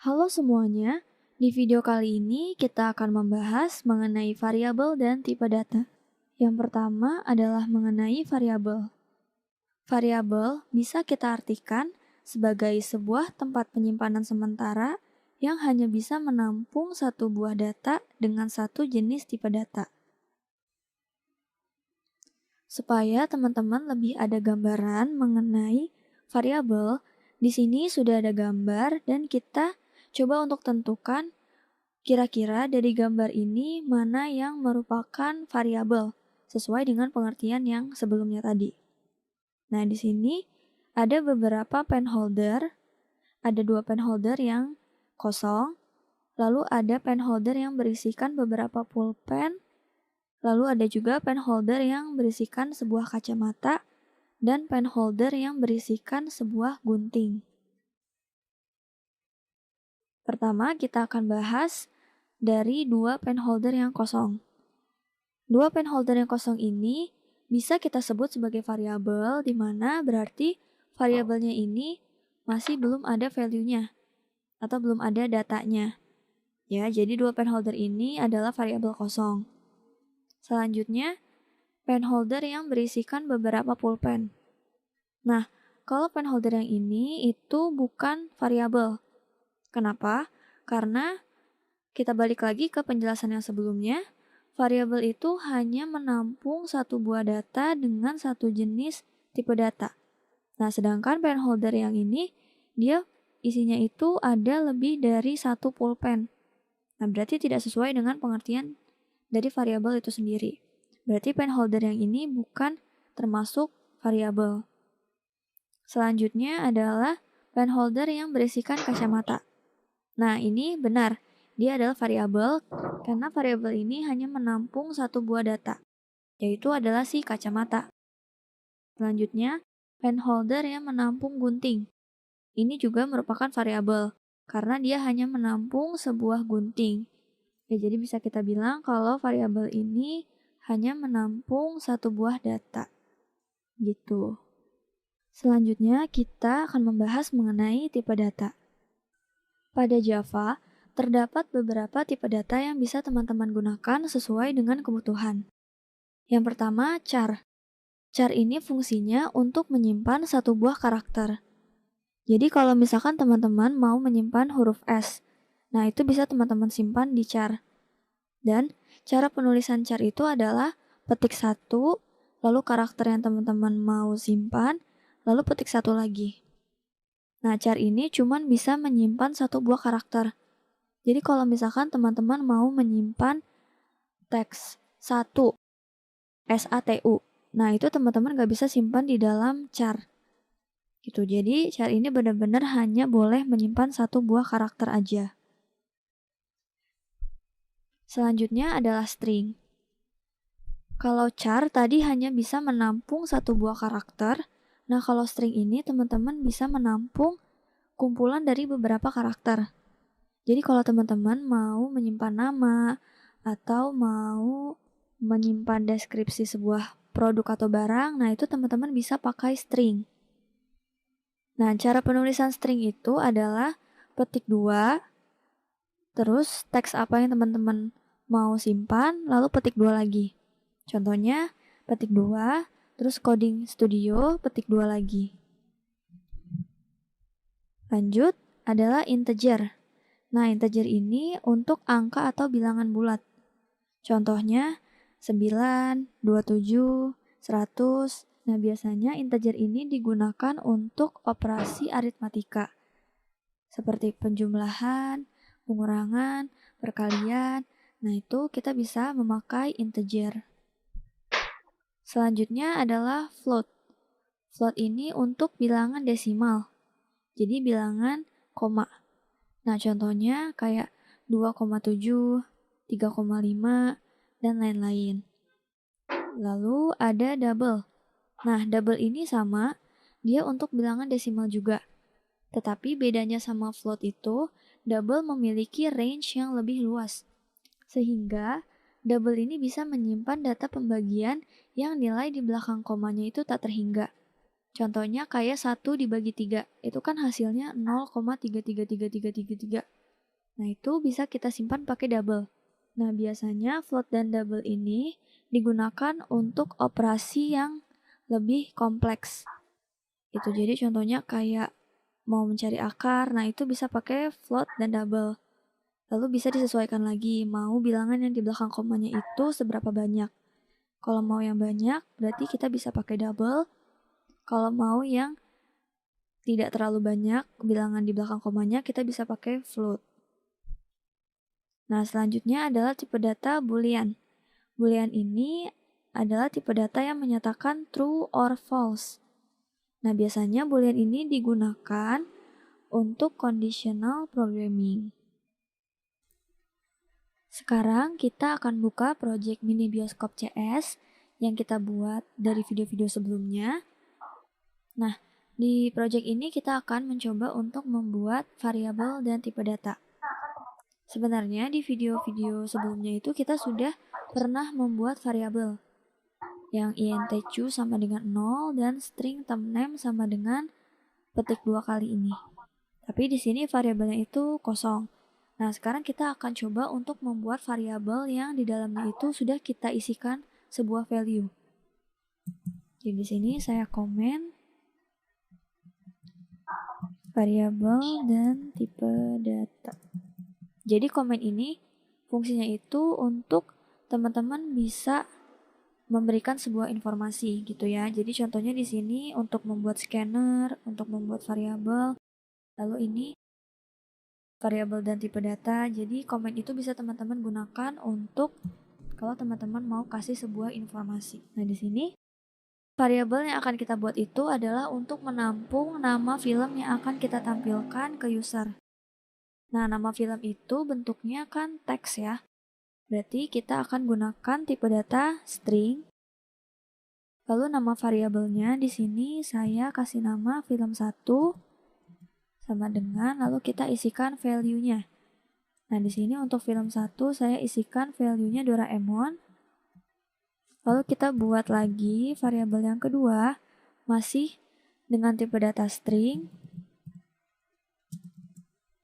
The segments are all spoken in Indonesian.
Halo semuanya, di video kali ini kita akan membahas mengenai variabel dan tipe data. Yang pertama adalah mengenai variabel. Variabel bisa kita artikan sebagai sebuah tempat penyimpanan sementara yang hanya bisa menampung satu buah data dengan satu jenis tipe data. Supaya teman-teman lebih ada gambaran mengenai variabel, di sini sudah ada gambar dan kita coba untuk tentukan kira-kira dari gambar ini mana yang merupakan variabel sesuai dengan pengertian yang sebelumnya tadi. Nah, di sini ada beberapa pen holder, ada 2 pen holder yang kosong, lalu ada pen holder yang berisikan beberapa pulpen, lalu ada juga pen holder yang berisikan sebuah kacamata, dan pen holder yang berisikan sebuah gunting. Pertama, kita akan bahas dari 2 pen holder yang kosong. 2 pen holder yang kosong ini bisa kita sebut sebagai variabel, di mana berarti variabelnya ini masih belum ada value-nya atau belum ada datanya. Ya, jadi 2 pen holder ini adalah variabel kosong. Selanjutnya, pen holder yang berisikan beberapa pulpen. Nah, kalau pen holder yang ini itu bukan variabel. Kenapa? Karena kita balik lagi ke penjelasan yang sebelumnya, variabel itu hanya menampung satu buah data dengan satu jenis tipe data. Nah, sedangkan pen holder yang ini, dia isinya itu ada lebih dari satu pulpen. Nah, berarti tidak sesuai dengan pengertian dari variabel itu sendiri. Berarti pen holder yang ini bukan termasuk variabel. Selanjutnya adalah pen holder yang berisikan kacamata. Nah, ini benar. Dia adalah variabel karena variabel ini hanya menampung satu buah data, yaitu adalah si kacamata. Selanjutnya, pen holder yang menampung gunting. Ini juga merupakan variabel karena dia hanya menampung sebuah gunting. Ya, jadi bisa kita bilang kalau variabel ini hanya menampung satu buah data. Gitu. Selanjutnya, kita akan membahas mengenai tipe data. Pada Java, terdapat beberapa tipe data yang bisa teman-teman gunakan sesuai dengan kebutuhan. Yang pertama, char. Char ini fungsinya untuk menyimpan satu buah karakter. Jadi kalau misalkan teman-teman mau menyimpan huruf S, nah itu bisa teman-teman simpan di char. Dan cara penulisan char itu adalah petik satu, lalu karakter yang teman-teman mau simpan, lalu petik satu lagi. Nah, char ini cuman bisa menyimpan satu buah karakter. Jadi kalau misalkan teman-teman mau menyimpan teks 1, SATU, nah itu teman-teman gak bisa simpan di dalam char. Gitu. Jadi char ini benar-benar hanya boleh menyimpan satu buah karakter aja. Selanjutnya adalah string. Kalau char tadi hanya bisa menampung satu buah karakter, nah kalau string ini teman-teman bisa menampung kumpulan dari beberapa karakter. Jadi kalau teman-teman mau menyimpan nama atau mau menyimpan deskripsi sebuah produk atau barang, nah itu teman-teman bisa pakai string. Nah, cara penulisan string itu adalah petik 2, terus teks apa yang teman-teman mau simpan, lalu petik 2 lagi. Contohnya, petik 2, terus coding studio, petik 2 lagi. Lanjut, adalah integer. Nah, integer ini untuk angka atau bilangan bulat. Contohnya 9, 27, 100. Nah, biasanya integer ini digunakan untuk operasi aritmatika. Seperti penjumlahan, pengurangan, perkalian. Nah, itu kita bisa memakai integer. Selanjutnya adalah float. Float ini untuk bilangan desimal. Jadi bilangan koma. Nah, contohnya kayak 2,7, 3,5, dan lain-lain. Lalu ada double. Nah, double ini sama, dia untuk bilangan desimal juga. Tetapi bedanya sama float itu, double memiliki range yang lebih luas. Sehingga, double ini bisa menyimpan data pembagian yang nilai di belakang komanya itu tak terhingga. Contohnya kayak 1 dibagi 3, itu kan hasilnya 0,333333. Nah, itu bisa kita simpan pakai double. Nah, biasanya float dan double ini digunakan untuk operasi yang lebih kompleks. Itu jadi contohnya kayak mau mencari akar, nah itu bisa pakai float dan double. Lalu bisa disesuaikan lagi, mau bilangan yang di belakang komanya itu seberapa banyak. Kalau mau yang banyak, berarti kita bisa pakai double. Kalau mau yang tidak terlalu banyak bilangan di belakang komanya, kita bisa pakai float. Nah, selanjutnya adalah tipe data Boolean. Boolean ini adalah tipe data yang menyatakan true or false. Nah, biasanya Boolean ini digunakan untuk conditional programming. Sekarang kita akan buka project mini bioskop CS yang kita buat dari video-video sebelumnya. Nah, di project ini kita akan mencoba untuk membuat variabel dan tipe data. Sebenarnya di video-video sebelumnya itu kita sudah pernah membuat variabel yang int_choose sama dengan 0 dan string termName sama dengan petik 2 kali ini. Tapi di sini variabelnya itu kosong. Nah, sekarang kita akan coba untuk membuat variabel yang di dalamnya itu sudah kita isikan sebuah value. Jadi di sini saya komen variabel dan tipe data. Jadi komen ini fungsinya itu untuk teman-teman bisa memberikan sebuah informasi gitu ya. Jadi contohnya di sini untuk membuat scanner, untuk membuat variabel, lalu ini variabel dan tipe data. Jadi komen itu bisa teman-teman gunakan untuk kalau teman-teman mau kasih sebuah informasi. Nah, di sini variabel yang akan kita buat itu adalah untuk menampung nama film yang akan kita tampilkan ke user. Nah, nama film itu bentuknya kan teks ya. Berarti kita akan gunakan tipe data string. Lalu nama variabelnya di sini saya kasih nama film 1 sama dengan lalu kita isikan value-nya. Nah, di sini untuk film 1 saya isikan value-nya Doraemon. Lalu kita buat lagi variabel yang kedua masih dengan tipe data string.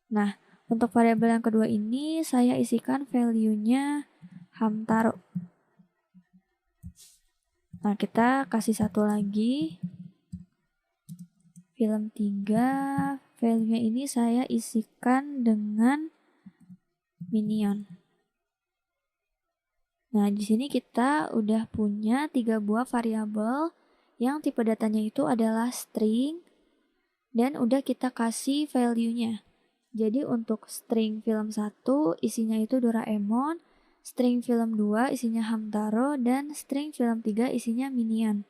Nah, untuk variabel yang kedua ini saya isikan value-nya Hamtaro. Nah, kita kasih satu lagi. Film 3, value-nya ini saya isikan dengan Minion. Nah, di sini kita udah punya 3 buah variabel yang tipe datanya itu adalah string dan udah kita kasih value-nya. Jadi untuk string film 1 isinya itu Doraemon, string film 2 isinya Hamtaro, dan string film 3 isinya Minion.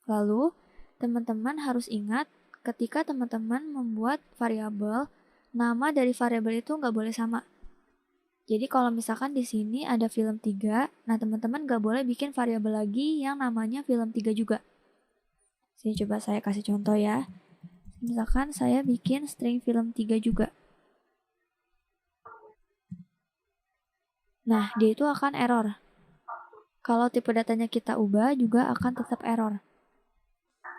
Lalu, teman-teman harus ingat ketika teman-teman membuat variabel, nama dari variabel itu nggak boleh sama. Jadi kalau misalkan di sini ada film 3, nah teman-teman nggak boleh bikin variabel lagi yang namanya film 3 juga. Sini coba saya kasih contoh ya. Misalkan saya bikin string film 3 juga. Nah, dia itu akan error. Kalau tipe datanya kita ubah juga akan tetap error.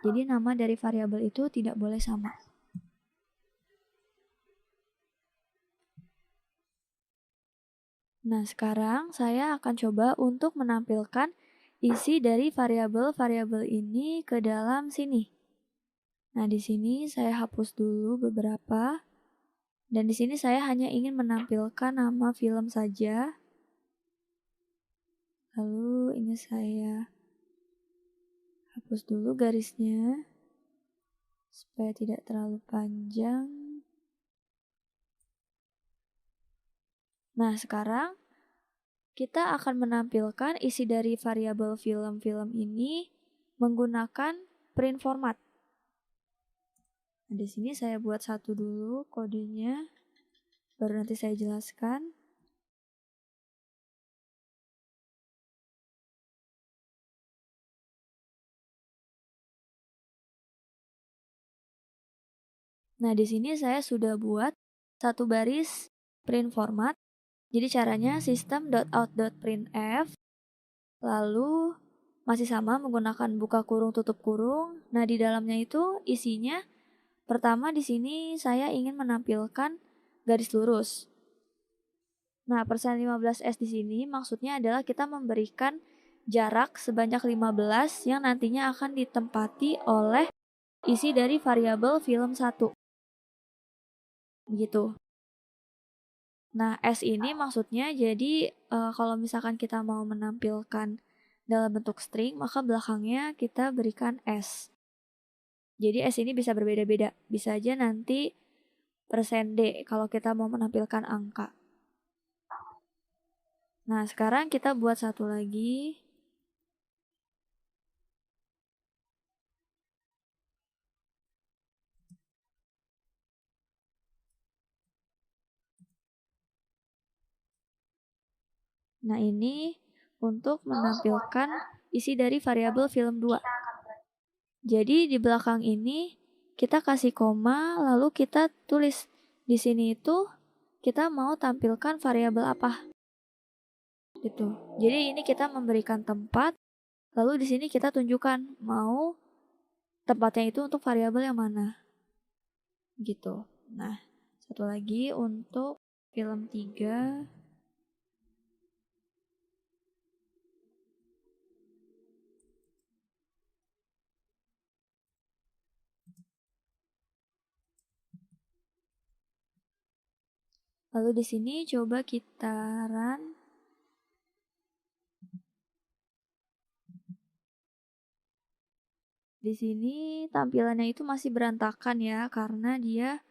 Jadi nama dari variabel itu tidak boleh sama. Nah, sekarang saya akan coba untuk menampilkan isi dari variabel-variabel ini ke dalam sini. Nah, di sini saya hapus dulu beberapa. Dan di sini saya hanya ingin menampilkan nama film saja. Lalu ini saya hapus dulu garisnya supaya tidak terlalu panjang. Nah, sekarang kita akan menampilkan isi dari variabel film-film ini menggunakan print format. Nah, di sini saya buat satu dulu kodenya, baru nanti saya jelaskan. Nah, di sini saya sudah buat satu baris print format. Jadi caranya system.out.printf, lalu masih sama menggunakan buka kurung tutup kurung. Nah, di dalamnya itu isinya pertama di sini saya ingin menampilkan garis lurus. Nah, persen 15S di sini maksudnya adalah kita memberikan jarak sebanyak 15 yang nantinya akan ditempati oleh isi dari variabel film 1. Begitu. Nah, S ini maksudnya jadi kalau misalkan kita mau menampilkan dalam bentuk string, maka belakangnya kita berikan S. Jadi S ini bisa berbeda-beda. Bisa aja nanti persen %D kalau kita mau menampilkan angka. Nah, sekarang kita buat satu lagi. Nah, ini untuk menampilkan isi dari variabel film 2. Jadi di belakang ini kita kasih koma, lalu kita tulis di sini itu kita mau tampilkan variabel apa. Gitu. Jadi ini kita memberikan tempat, lalu di sini kita tunjukkan mau tempatnya itu untuk variabel yang mana. Gitu. Nah, satu lagi untuk film 3. Lalu di sini coba kita run. Di sini tampilannya itu masih berantakan ya, karena dia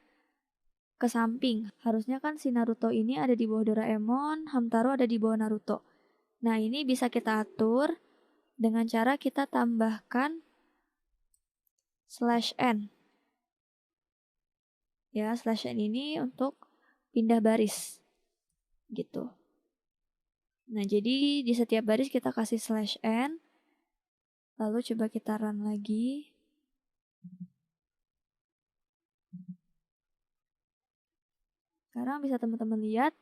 ke samping. Harusnya kan si Naruto ini ada di bawah Doraemon, Hamtaro ada di bawah Naruto. Nah, ini bisa kita atur dengan cara kita tambahkan /n. Ya, /n ini untuk pindah baris. Gitu. Nah, jadi di setiap baris kita kasih /n. Lalu coba kita run lagi. Sekarang bisa teman-teman lihat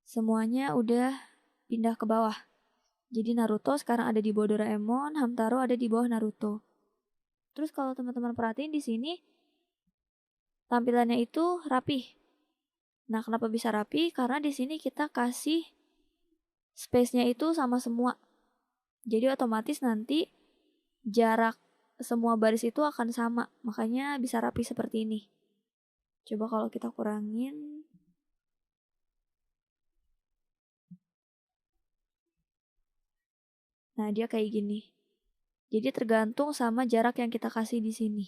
semuanya udah pindah ke bawah. Jadi Naruto sekarang ada di bawah Doraemon, Hamtaro ada di bawah Naruto. Terus kalau teman-teman perhatiin di sini tampilannya itu rapi. Nah, kenapa bisa rapi? Karena di sini kita kasih space-nya itu sama semua. Jadi otomatis nanti jarak semua baris itu akan sama, makanya bisa rapi seperti ini. Coba kalau kita kurangin. Nah, dia kayak gini. Jadi tergantung sama jarak yang kita kasih di sini.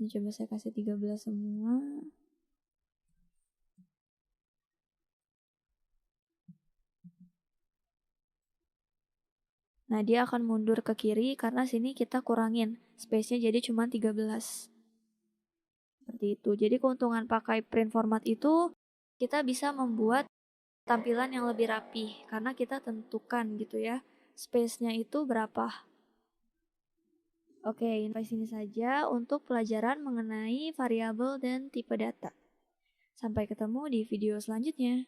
Ini coba saya kasih 13 semua. Nah, dia akan mundur ke kiri karena sini kita kurangin space-nya jadi cuma 13. Seperti itu. Jadi keuntungan pakai print format itu kita bisa membuat tampilan yang lebih rapi karena kita tentukan gitu ya. Space-nya itu berapa. Oke, sampai sini saja untuk pelajaran mengenai variabel dan tipe data. Sampai ketemu di video selanjutnya.